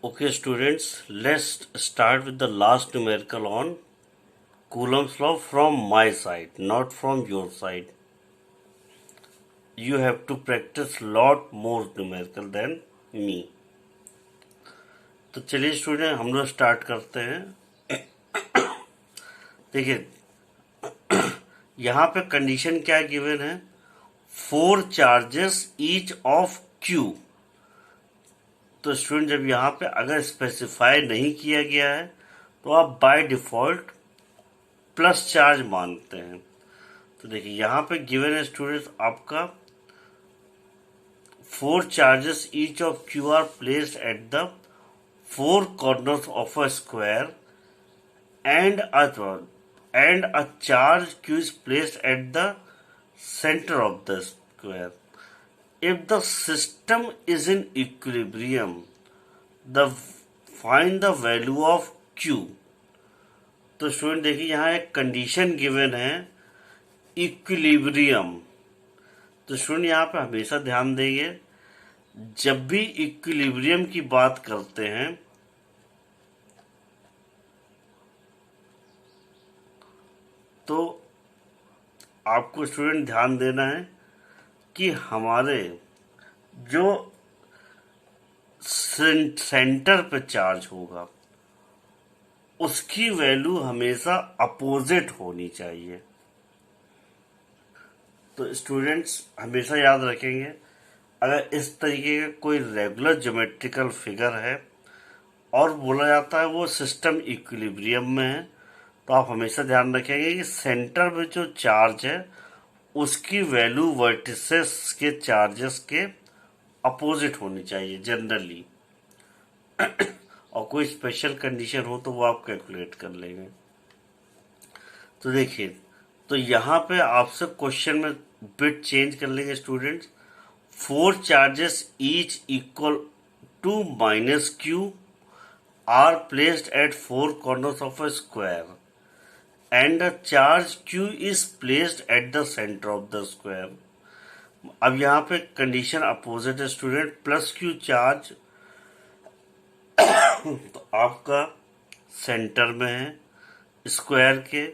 Okay, students, let's start with the last numerical on Coulomb's law from my side, not from your side. You have to practice lot more numerical than me. तो चलिए student हम लोग start करते हैं। देखिए यहाँ पे condition क्या गिवन है, 4 चार्जेस ईच ऑफ क्यू। तो स्टूडेंट जब यहाँ पे अगर स्पेसिफाई नहीं किया गया है तो आप बाय डिफॉल्ट प्लस चार्ज मानते हैं। तो देखिए यहाँ पे गिवन है स्टूडेंट्स आपका 4 charges each of Q are placed at the 4 corners of a square and a charge Q is placed at the center of the square. If the system is in equilibrium, find the value of Q. तो student देखिए यहाँ एक condition given है equilibrium. तो student यहाँ पे हमेशा ध्यान देंगे, जब भी इक्विलिब्रियम की बात करते हैं तो आपको स्टूडेंट ध्यान देना है कि हमारे जो सेंटर पे चार्ज होगा उसकी वैल्यू हमेशा अपोजिट होनी चाहिए। तो स्टूडेंट्स हमेशा याद रखेंगे, अगर इस तरीके का कोई रेगुलर ज्योमेट्रिकल फिगर है और बोला जाता है वो सिस्टम इक्विलिब्रियम में है, तो आप हमेशा ध्यान रखेंगे कि सेंटर में जो चार्ज है उसकी वैल्यू वर्टिसेस के चार्जेस के अपोजिट होनी चाहिए जनरली। और कोई स्पेशल कंडीशन हो तो वो आप कैलकुलेट कर लेंगे। तो देखिए, तो यहाँ पे आपसे क्वेश्चन में बिट चेंज कर लेंगे students. 4 charges each equal to minus q are placed at 4 corners of a square and a charge q is placed at the center of the square. अब यहाँ पे कंडीशन अपोजिट है student, plus Q charge तो आपका centre में है square के,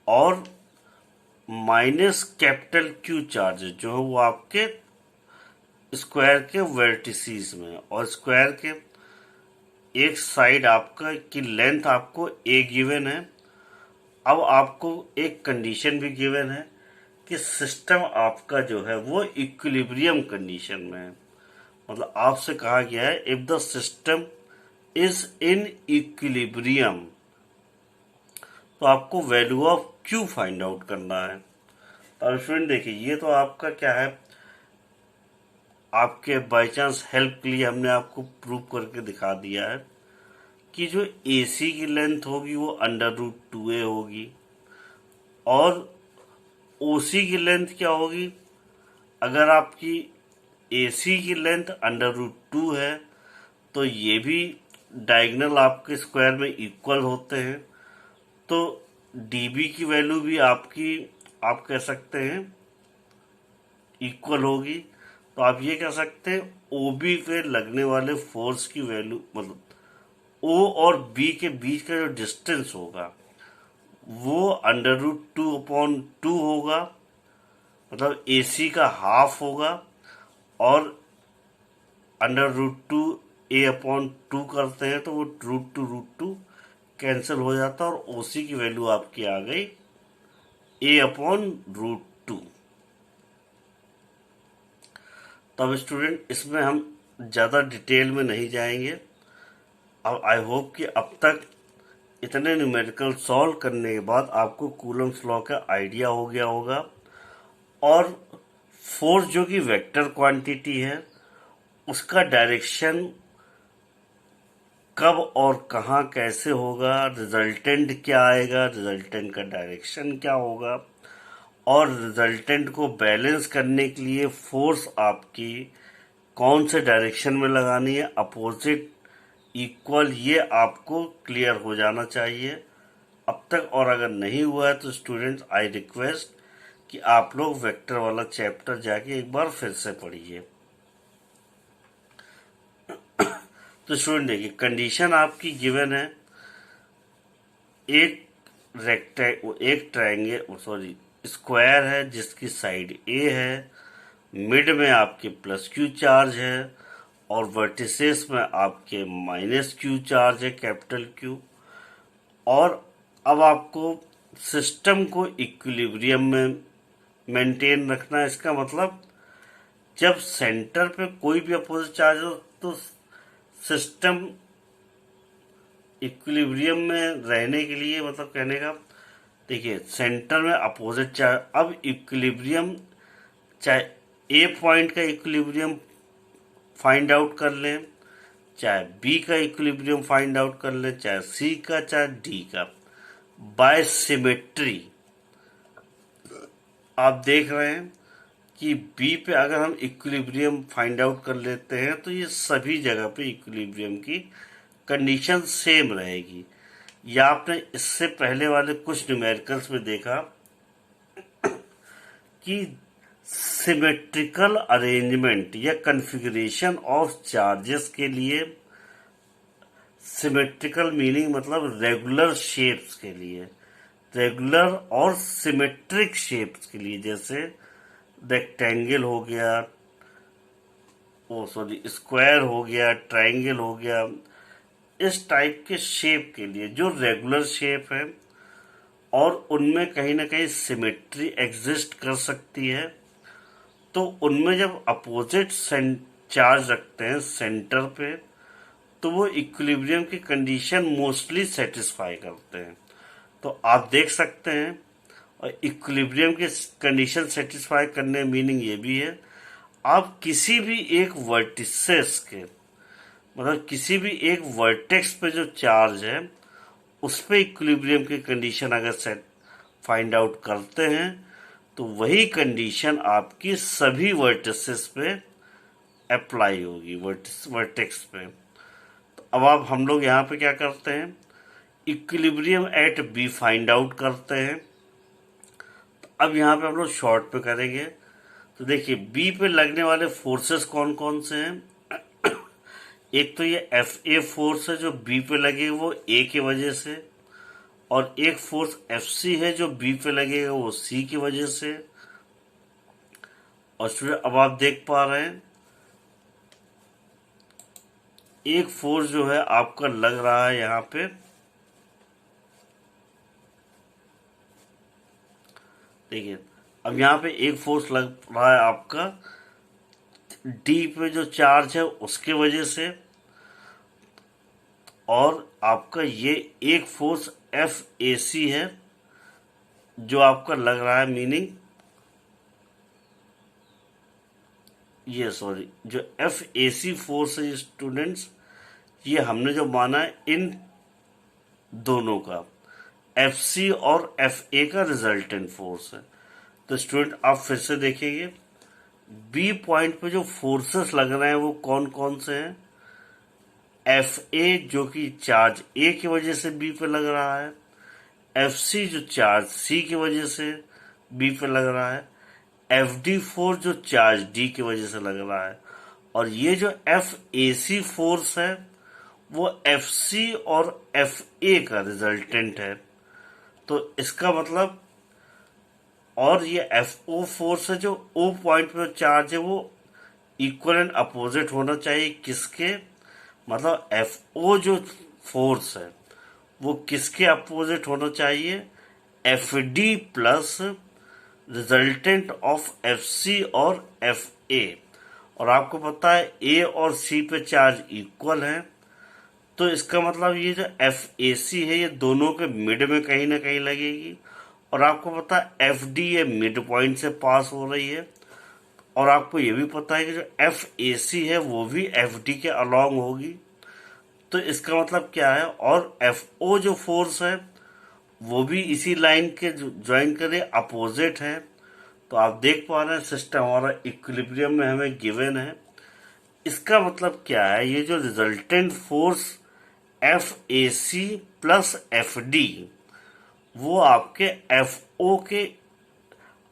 और माइनस कैपिटल क्यू चार्ज जो है वो आपके स्क्वायर के वर्टिसेस में, और स्क्वायर के एक साइड आपका की लेंथ आपको ए गिवन है। अब आपको एक कंडीशन भी गिवन है कि सिस्टम आपका जो है वो इक्विलिब्रियम कंडीशन में है। मतलब आपसे कहा गया है if the system is in equilibrium, तो आपको value of Q find out करना है। अब स्टूडेंट देखिए, ये तो आपका क्या है, आपके बाय चांस हेल्प के लिए हमने आपको प्रूव करके दिखा दिया है कि जो AC की लेंथ होगी वो √2a होगी, और OC की लेंथ क्या होगी। अगर आपकी AC की लेंथ √2 है तो ये भी डायगोनल आपके स्क्वायर में इक्वल होते हैं, तो DB की वैल्यू भी आपकी आप कह सकते हैं इक्वल होगी। तो आप ये कह सकते हैं OB पे लगने वाले फोर्स की वैल्यू, मतलब O और B के बीच का जो डिस्टेंस होगा वो √2/2 होगा, मतलब AC का हाफ होगा, और √2a/2 करते हैं तो वो √2 कैंसिल हो जाता है, और OC की वैल्यू आपकी आ गई a/√2। तब स्टूडेंट इसमें हम ज़्यादा डिटेल में नहीं जाएंगे। अब आई होप कि अब तक इतने न्यूमेरिकल सॉल्व करने के बाद आपको कूलम्स लॉ का आइडिया हो गया होगा, और फोर्स जो कि वेक्टर क्वांटिटी है उसका डायरेक्शन कब और कहाँ कैसे होगा, रिजल्टेंट क्या आएगा, रिजल्टेंट का डायरेक्शन क्या होगा, और रिजल्टेंट को बैलेंस करने के लिए फोर्स आपकी कौन से डायरेक्शन में लगानी है, अपोजिट, इक्वल, ये आपको क्लियर हो जाना चाहिए अब तक। और अगर नहीं हुआ है तो स्टूडेंट्स आई रिक्वेस्ट कि आप लोग वेक्टर वाला चैप्टर जाके एक बार फिर से पढ़िए। तो स्टूडेंट देखिए, कंडीशन आपकी गिवन है, एक एक ट्रायंगल सॉरी स्क्वायर है जिसकी साइड ए है, मिड में आपके प्लस क्यू चार्ज है और वर्टिसेस में आपके माइनस क्यू चार्ज है, कैपिटल क्यू। और अब आपको सिस्टम को इक्विलिब्रियम में मेंटेन रखना है। इसका मतलब जब सेंटर पे कोई भी अपोजिट चार्ज हो तो सिस्टम इक्विलिब्रियम में रहने के लिए, मतलब कहने का देखिए, सेंटर में अपोजिट चार्ज, अब इक्विलिब्रियम चाहे ए पॉइंट का इक्विलिब्रियम फाइंड आउट कर लें, चाहे बी का इक्विलिब्रियम फाइंड आउट कर लें, चाहे सी का, चाहे डी का, बाय सिमेट्री आप देख रहे हैं कि बी पे अगर हम इक्विलिब्रियम फाइंड आउट कर लेते हैं तो ये सभी जगह पे इक्विलिब्रियम की कंडीशन सेम रहेगी। या आपने इससे पहले वाले कुछ न्यूमेरिकल्स में देखा कि सिमेट्रिकल अरेंजमेंट या कॉन्फ़िगरेशन ऑफ चार्जेस के लिए, सिमेट्रिकल मीनिंग मतलब रेगुलर शेप्स के लिए, रेगुलर और सिमेट्रिक शेप्स के लिए, जैसे रेक्टेंगल हो गया, स्क्वायर हो गया, ट्रायंगल हो गया, इस टाइप के शेप के लिए जो रेगुलर शेप है और उनमें कहीं ना कहीं सिमेट्री एग्जिस्ट कर सकती है, तो उनमें जब अपोजिट चार्ज रखते हैं सेंटर पे तो वो इक्विलिब्रियम की कंडीशन मोस्टली सेटिस्फाई करते हैं। तो आप देख सकते हैं, और इक्विलिब्रियम की कंडीशन सेटिस्फाई करने मीनिंग ये भी है, आप किसी भी एक वर्टिसेस के, मतलब किसी भी एक वर्टेक्स पे जो चार्ज है उस पे इक्विलिब्रियम की कंडीशन अगर सेट फाइंड आउट करते हैं तो वही कंडीशन आपकी सभी वर्टिसेस पे अप्लाई होगी, वर्टेक्स पे। तो अब हम लोग यहाँ पे क्या करते हैं, equilibrium at B find out करते हैं। तो अब यहाँ पे हम लोग शॉर्ट पे करेंगे। तो देखिए, बी पे लगने वाले फोर्सेस कौन कौन से हैं। एक तो ये एफ ए फोर्स है जो बी पे लगे वो ए की वजह से, और एक फोर्स एफ सी है जो बी पे लगेगा वो सी की वजह से। और स्टूडेंट अब आप देख पा रहे हैं एक फोर्स जो है आपका लग रहा है यहाँ पे, देखिए अब यहाँ पे एक फोर्स लग रहा है आपका डी पे जो चार्ज है उसके वजह से, और आपका ये एक फोर्स एफ ए सी है जो आपका लग रहा है, मीनिंग ये जो एफ ए सी फोर्स है स्टूडेंट्स, ये हमने जो माना है इन दोनों का, एफ सी और एफ ए का रिजल्टेंट फोर्स है। तो स्टूडेंट आप फिर से देखेंगे, बी पॉइंट पे जो फोर्सेस लग रहे हैं वो कौन कौन से हैं। एफ ए जो कि चार्ज ए की वजह से बी पे लग रहा है, एफ सी जो चार्ज सी की वजह से बी पे लग रहा है, एफ डी फोर्स जो चार्ज डी की वजह से लग रहा है, और ये जो एफ ए सी फोर्स है वो एफ सी और एफ ए का रिजल्टेंट है। तो इसका मतलब, और ये एफ ओ फोर्स है जो ओ पॉइंट पे चार्ज है वो इक्वल एंड अपोजिट होना चाहिए किसके, मतलब एफ ओ जो फोर्स है वो किसके अपोजिट होना चाहिए, F D plus resultant of F C और एफ ए। और आपको पता है ए और सी पे चार्ज इक्वल है, तो इसका मतलब ये जो एफ ए सी है ये दोनों के मिड में कहीं ना कहीं लगेगी। और आपको पता है एफ डी ये मिड पॉइंट से पास हो रही है, और आपको ये भी पता है कि जो एफ ए सी है वो भी एफ डी के अलॉन्ग होगी। तो इसका मतलब क्या है, और एफ ओ जो फोर्स है वो भी इसी लाइन के ज्वाइन करे अपोजिट है। तो आप देख पा रहे हैं सिस्टम हमारा इक्विलिब्रियम में हमें गिवन है। इसका मतलब क्या है, ये जो resultant force F A C plus F D वो आपके एफ ओ के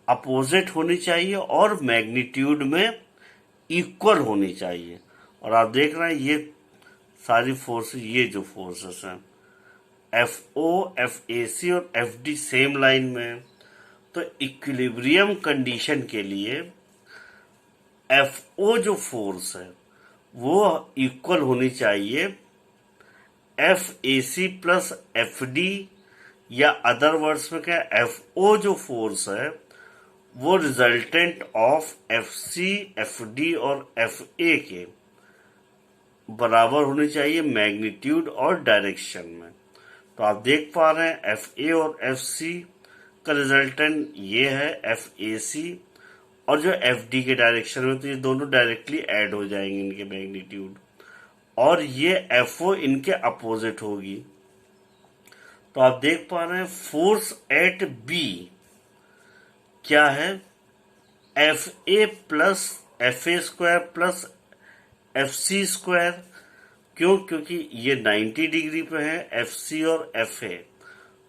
अपोजिट होनी चाहिए और मैग्नीट्यूड में इक्वल होनी चाहिए। और आप देख रहे हैं ये सारी फोर्सेस, ये जो फोर्सेस हैं एफ ओ, एफ ए सी और एफ डी सेम लाइन में है। तो इक्विलिब्रियम कंडीशन के लिए एफ ओ जो फोर्स है वो इक्वल होनी चाहिए F A C plus F D, या अदर वर्ड्स में क्या, एफ ओ जो फोर्स है वो resultant of F C, F D और एफ ए के बराबर होनी चाहिए मैग्नीट्यूड और डायरेक्शन में। तो आप देख पा रहे हैं एफ ए और एफ सी का रिजल्टेंट ये है एफ ए सी, और जो एफ डी के डायरेक्शन में, तो ये दोनों डायरेक्टली ऐड हो जाएंगे इनके मैग्नीट्यूड, और ये एफ ओ इनके अपोजिट होगी। तो आप देख पा रहे हैं फोर्स एट बी क्या है, F A plus F A square plus F C square. क्यों? क्योंकि ये 90 डिग्री पे है एफ सी और एफ ए,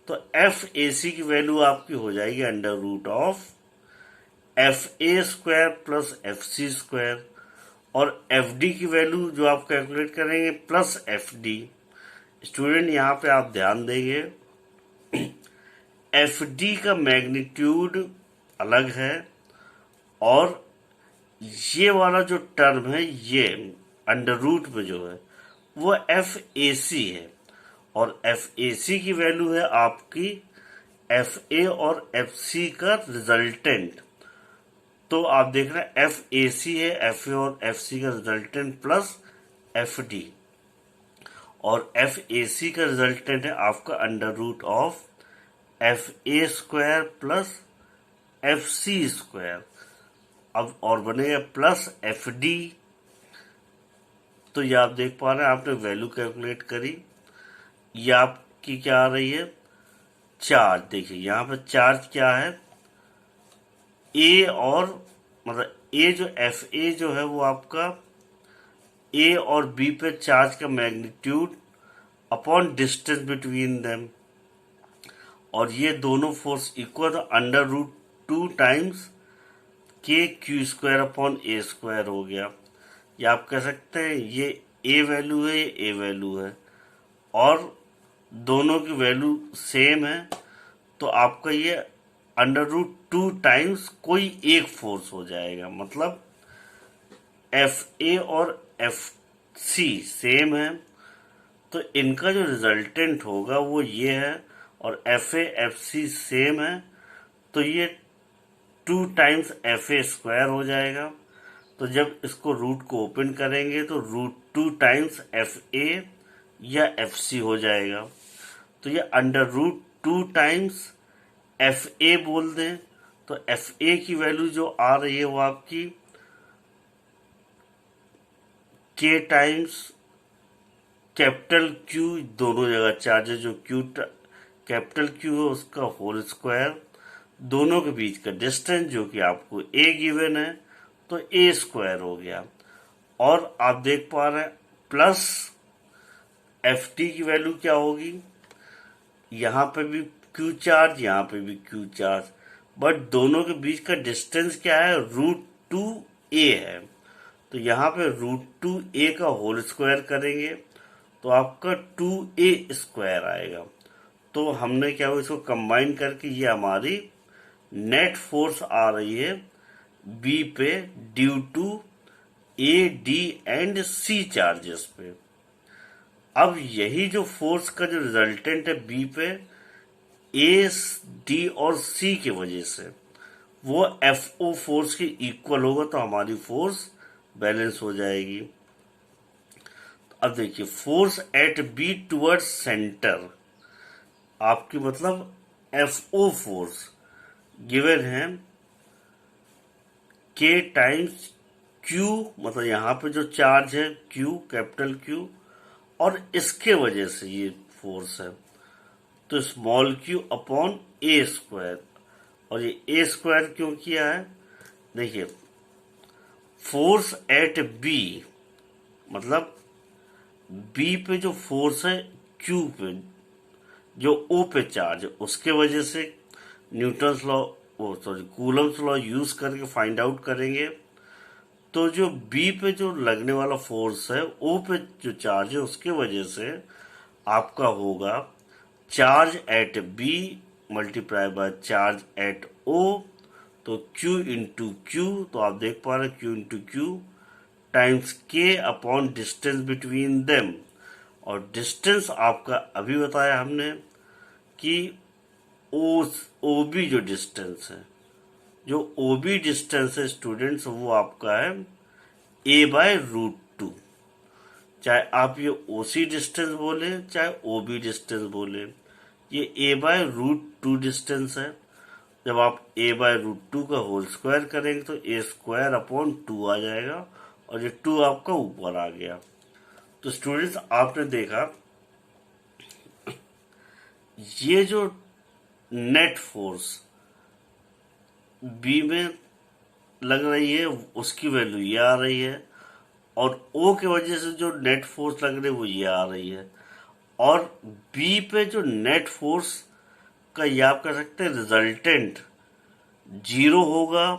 तो एफ ए सी की वैल्यू आपकी हो जाएगी under root of F A square plus F C square, और एफ डी की वैल्यू जो आप कैलकुलेट करेंगे प्लस एफ डी। स्टूडेंट यहाँ पे आप ध्यान देंगे एफ डी का मैग्नीट्यूड अलग है, और ये वाला जो टर्म है ये अंडर रूट में जो है वो एफ ए सी है, और एफ ए सी की वैल्यू है आपकी एफ ए और एफ सी का रिजल्टेंट। तो आप देख रहे हैं एफ ए सी है एफ ए और एफ सी का रिजल्टेंट प्लस एफ डी, और एफ ए सी का रिजल्टेंट है आपका under root of F A square plus F C square. अब और बनेगा प्लस एफ डी। तो ये आप देख पा रहे हैं आपने वैल्यू कैलकुलेट करी, ये आपकी क्या आ रही है, चार्ज। देखिए यहाँ पे चार्ज क्या है, ए और मतलब ए जो एफ ए जो है वो आपका ए और बी पे चार्ज का magnitude upon distance between them, और ये दोनों force equal, under root 2 times K Q square upon A square हो गया। या आप कह सकते हैं ये ए वैल्यू है, ये ए वैल्यू है, और दोनों की वैल्यू सेम है, तो आपका ये अंडर रूट 2 टाइम्स कोई एक फोर्स हो जाएगा। मतलब एफ ए और एफ सी सेम है, तो इनका जो रिजल्टेंट होगा वो ये है, और F A F C same है, तो ये 2 टाइम्स एफ ए स्क्वायर हो जाएगा। तो जब इसको रूट को ओपन करेंगे तो रूट 2 टाइम्स एफ ए या एफ सी हो जाएगा। तो ये under root 2 times F A बोल दें, तो एफ ए की वैल्यू जो आ रही है वो आपकी के टाइम्स कैपिटल क्यू, दोनों जगह चार्ज है, जो क्यू कैपिटल क्यू है उसका होल स्क्वायर, दोनों के बीच का डिस्टेंस जो कि आपको ए गिवन है, तो ए स्क्वायर हो गया। और आप देख पा रहे हैं प्लस एफ टी की वैल्यू क्या होगी, यहाँ पे भी क्यू चार्ज, यहाँ पे भी क्यू चार्ज, बट दोनों के बीच का डिस्टेंस क्या है, रूट 2 ए है। तो यहाँ पे रूट 2 ए का होल स्क्वायर करेंगे तो आपका 2 ए स्क्वायर आएगा। तो हमने क्या हुआ, इसको कंबाइन करके ये हमारी नेट फोर्स आ रही है बी पे due to A D and C charges पे। अब यही जो फोर्स का जो रिजल्टेंट है बी पे ए डी और सी की वजह से, वो एफ ओ फोर्स के इक्वल होगा, तो हमारी फोर्स बैलेंस हो जाएगी। अब देखिए force at be towards centre, आपकी मतलब एफ ओ फोर्स गिवन है के टाइम्स क्यू, मतलब यहाँ पे जो चार्ज है क्यू कैपिटल क्यू, और इसके वजह से ये फोर्स है, तो small Q upon A square. और ये ए स्क्वायर क्यों किया है, देखिए फोर्स एट बी, मतलब बी पे जो फोर्स है क्यू पे, जो ओ पे चार्ज है, उसके वजह से Newton's law, Coulomb's law use करके फाइंड आउट करेंगे। तो जो बी पे जो लगने वाला फोर्स है, ओ पे जो चार्ज है, उसके वजह से आपका होगा charge at B multiply by charge at O, तो Q इंटू क्यू, तो आप देख पा रहे हैं Q इंटू क्यू टाइम्स के अपॉन डिस्टेंस बिटवीन देम। और डिस्टेंस आपका अभी बताया हमने कि ओ बी जो डिस्टेंस है, जो ओ बी डिस्टेंस है स्टूडेंट्स, वो आपका है a/√2। चाहे आप ये ओ सी डिस्टेंस बोले चाहे ओ बी डिस्टेंस बोले, ये a/√2 डिस्टेंस है। जब आप a/√2 का होल स्क्वायर करेंगे तो a² अपॉन 2 आ जाएगा, और ये 2 आपका ऊपर आ गया। तो स्टूडेंट्स आपने देखा ये जो नेट फोर्स बी में लग रही है उसकी वैल्यू ये आ रही है, और ओ की वजह से जो नेट फोर्स लग रही है वो ये आ रही है, और बी पे जो नेट फोर्स का ये आप कह सकते हैं रिजल्टेंट 0 होगा,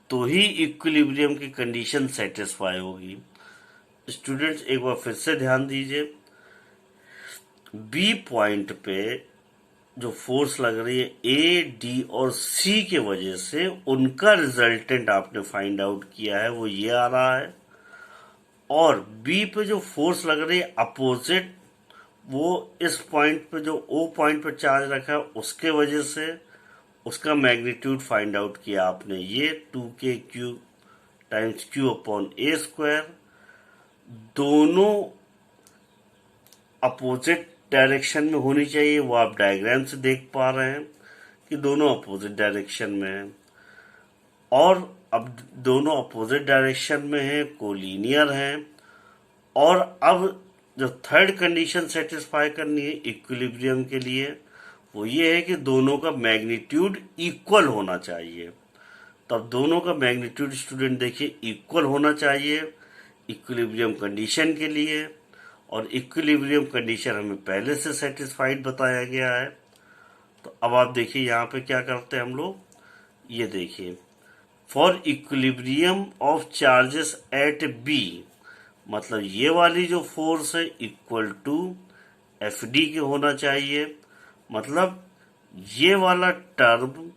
तो ही इक्विलिब्रियम की कंडीशन सेटिस्फाई होगी। स्टूडेंट्स एक बार फिर से ध्यान दीजिए, बी पॉइंट पे जो फोर्स लग रही है ए डी और सी के वजह से, उनका रिजल्टेंट आपने फाइंड आउट किया है, वो ये आ रहा है। और बी पे जो फोर्स लग रही है अपोजिट, वो इस पॉइंट पे जो ओ पॉइंट पे चार्ज रखा है उसके वजह से उसका मैग्नीट्यूड फाइंड आउट किया आपने, ये 2k³ टाइम्स Q/a²। दोनों अपोजिट डायरेक्शन में होनी चाहिए, वो आप डायग्राम से देख पा रहे हैं कि दोनों अपोजिट डायरेक्शन में है। और अब दोनों अपोजिट डायरेक्शन में है, कोलिनियर है। और अब जो थर्ड कंडीशन सेटिस्फाई करनी है इक्विलिब्रियम के लिए, वो ये है कि दोनों का मैग्नीट्यूड इक्वल होना चाहिए। तब दोनों का मैग्नीट्यूड स्टूडेंट देखिए इक्वल होना चाहिए इक्विलिब्रियम कंडीशन के लिए, और इक्विलिब्रियम कंडीशन हमें पहले से सेटिस्फाइड बताया गया है। तो अब आप देखिए यहाँ पे क्या करते हैं हम लोग, ये देखिए for equilibrium of charges at B, मतलब ये वाली जो फोर्स है इक्वल टू एफ डी के होना चाहिए, मतलब ये वाला टर्म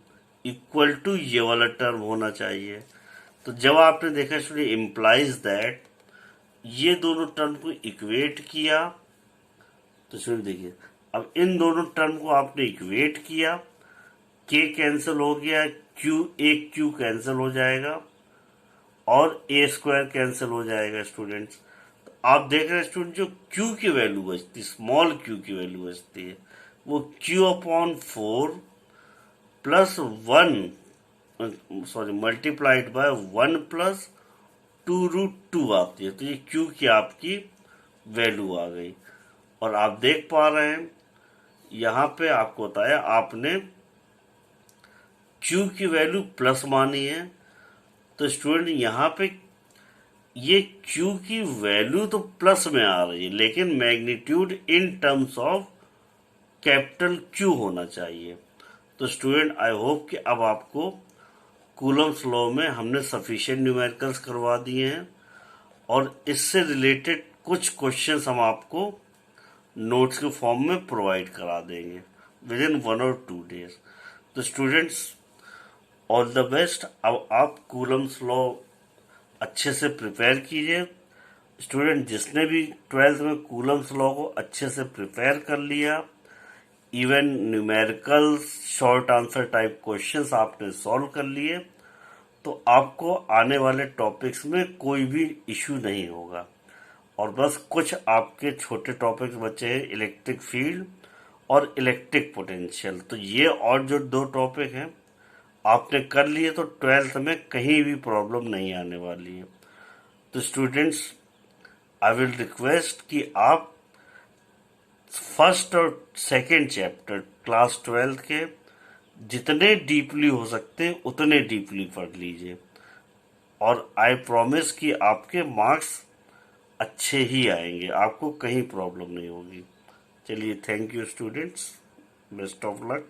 इक्वल टू ये वाला टर्म होना चाहिए। तो जब आपने देखा स्टूडेंट इम्प्लाइज दैट ये दोनों टर्म को इक्वेट किया, तो स्टूडेंट देखिए अब इन दोनों टर्म को आपने इक्वेट किया, के कैंसिल हो गया, एक क्यू कैंसिल हो जाएगा, और a² कैंसिल हो जाएगा स्टूडेंट्स। तो आप देख रहे हैं स्टूडेंट जो q की वैल्यू बचती है, स्मॉल q की वैल्यू बचती है, वो Q/4 plus 1 sorry multiplied by 1 plus 2√2 आती है। तो ये q की आपकी वैल्यू आ गई। और आप देख पा रहे हैं यहाँ पे आपको बताया आपने q की वैल्यू प्लस मानी है, तो स्टूडेंट यहाँ पे ये q की वैल्यू तो प्लस में आ रही है, लेकिन magnitude in terms of capital Q होना चाहिए। तो स्टूडेंट आई होप कि अब आपको कूलम्स लॉ में हमने सफिशिएंट न्यूमेरिकल्स करवा दिए हैं, और इससे रिलेटेड कुछ क्वेश्चंस हम आपको नोट्स के फॉर्म में प्रोवाइड करा देंगे विद इन 1 और 2 डेज। तो स्टूडेंट्स ऑल द बेस्ट। अब आप कूलम्स लॉ अच्छे से प्रिपेयर कीजिए। स्टूडेंट जिसने भी 12th में कूलम्स लॉ को अच्छे से प्रिपेयर कर लिया, even numericals short answer type questions आपने सॉल्व कर लिए, तो आपको आने वाले टॉपिक्स में कोई भी इश्यू नहीं होगा। और बस कुछ आपके छोटे टॉपिक्स बचे हैं, इलेक्ट्रिक फील्ड और इलेक्ट्रिक पोटेंशियल। तो ये और जो 2 टॉपिक हैं आपने कर लिए तो 12th में कहीं भी प्रॉब्लम नहीं आने वाली है। तो स्टूडेंट्स आई विल रिक्वेस्ट कि आप फर्स्ट और सेकंड चैप्टर क्लास 12th के जितने डीपली हो सकते हैं उतने डीपली पढ़ लीजिए, और आई प्रॉमिस कि आपके मार्क्स अच्छे ही आएंगे, आपको कहीं प्रॉब्लम नहीं होगी। चलिए thank you students, best of luck.